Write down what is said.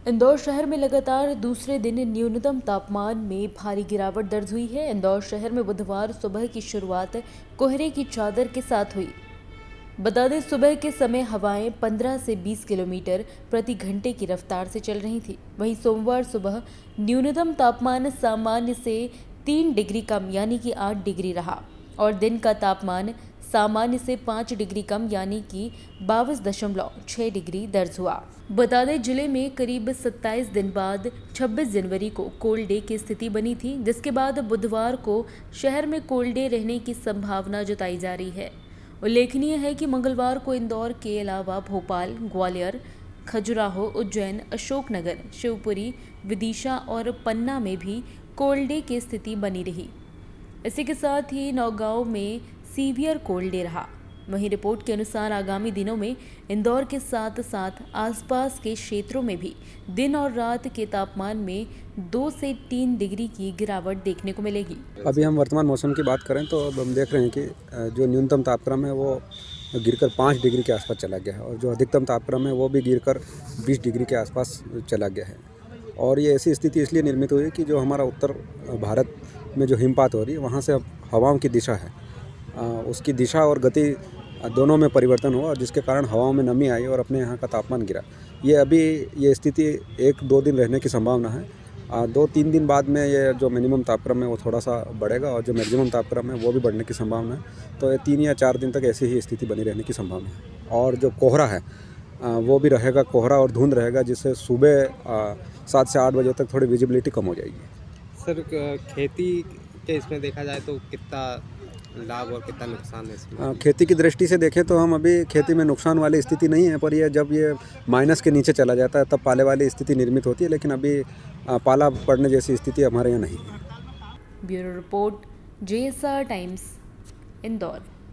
इंदौर शहर में लगातार दूसरे दिन न्यूनतम तापमान में भारी गिरावट दर्ज हुई है। इंदौर शहर में बुधवार सुबह की शुरुआत कोहरे की चादर के साथ हुई। बता दें, सुबह के समय हवाएं 15 से 20 किलोमीटर प्रति घंटे की रफ्तार से चल रही थी। वहीं सोमवार सुबह न्यूनतम तापमान सामान्य से 3 डिग्री कम यानी कि 8 डिग्री रहा और दिन का तापमान सामान्य से 5 डिग्री कम यानी कि 22.6 डिग्री दर्ज हुआ। बता दें, जिले में करीब 27 दिन बाद 26 जनवरी को कोल्ड डे की स्थिति बनी थी, जिसके बाद बुधवार को शहर में कोल्ड डे रहने की संभावना जताई जा रही है। उल्लेखनीय है कि मंगलवार को इंदौर के अलावा भोपाल, ग्वालियर, खजुराहो, उज्जैन, अशोकनगर, शिवपुरी, विदिशा और पन्ना में भी कोल्ड डे की स्थिति बनी रही। इसी के साथ ही नौगांव में सीवियर कोल्ड डे रहा। वहीं रिपोर्ट के अनुसार आगामी दिनों में इंदौर के साथ साथ आसपास के क्षेत्रों में भी दिन और रात के तापमान में 2 से 3 डिग्री की गिरावट देखने को मिलेगी। अभी हम वर्तमान मौसम की बात करें तो अब हम देख रहे हैं कि जो न्यूनतम तापक्रम है वो गिरकर 5 डिग्री के आसपास चला गया है और जो अधिकतम तापक्रम है वो भी गिरकर 20 डिग्री के आसपास चला गया है। और ये ऐसी स्थिति इसलिए निर्मित हुई है कि जो हमारा उत्तर भारत में जो हिमपात हो रही है वहाँ से अब हवाओं की दिशा है, उसकी दिशा और गति दोनों में परिवर्तन हुआ, जिसके कारण हवाओं में नमी आई और अपने यहाँ का तापमान गिरा। ये स्थिति 1-2 दिन रहने की संभावना है। 2-3 दिन बाद में ये जो मिनिमम तापक्रम है वो थोड़ा सा बढ़ेगा और जो मैक्सिमम तापक्रम है वो भी बढ़ने की संभावना है। तो ये 3 या 4 दिन तक ऐसी ही स्थिति बनी रहने की संभावना है। और जो कोहरा है वो भी रहेगा, कोहरा और धुंध रहेगा, जिससे सुबह 7 से 8 बजे तक थोड़ी विजिबिलिटी कम हो जाएगी। सर, खेती के इसमें देखा जाए तो कितना लाभ और कितना नुकसान है इसमें? खेती की दृष्टि से देखें तो हम अभी खेती में नुकसान वाली स्थिति नहीं है, पर जब ये माइनस के नीचे चला जाता है तब पाले वाली स्थिति निर्मित होती है, लेकिन अभी पाला पड़ने जैसी स्थिति हमारे यहाँ नहीं है। Bureau report, JSR times, Indore.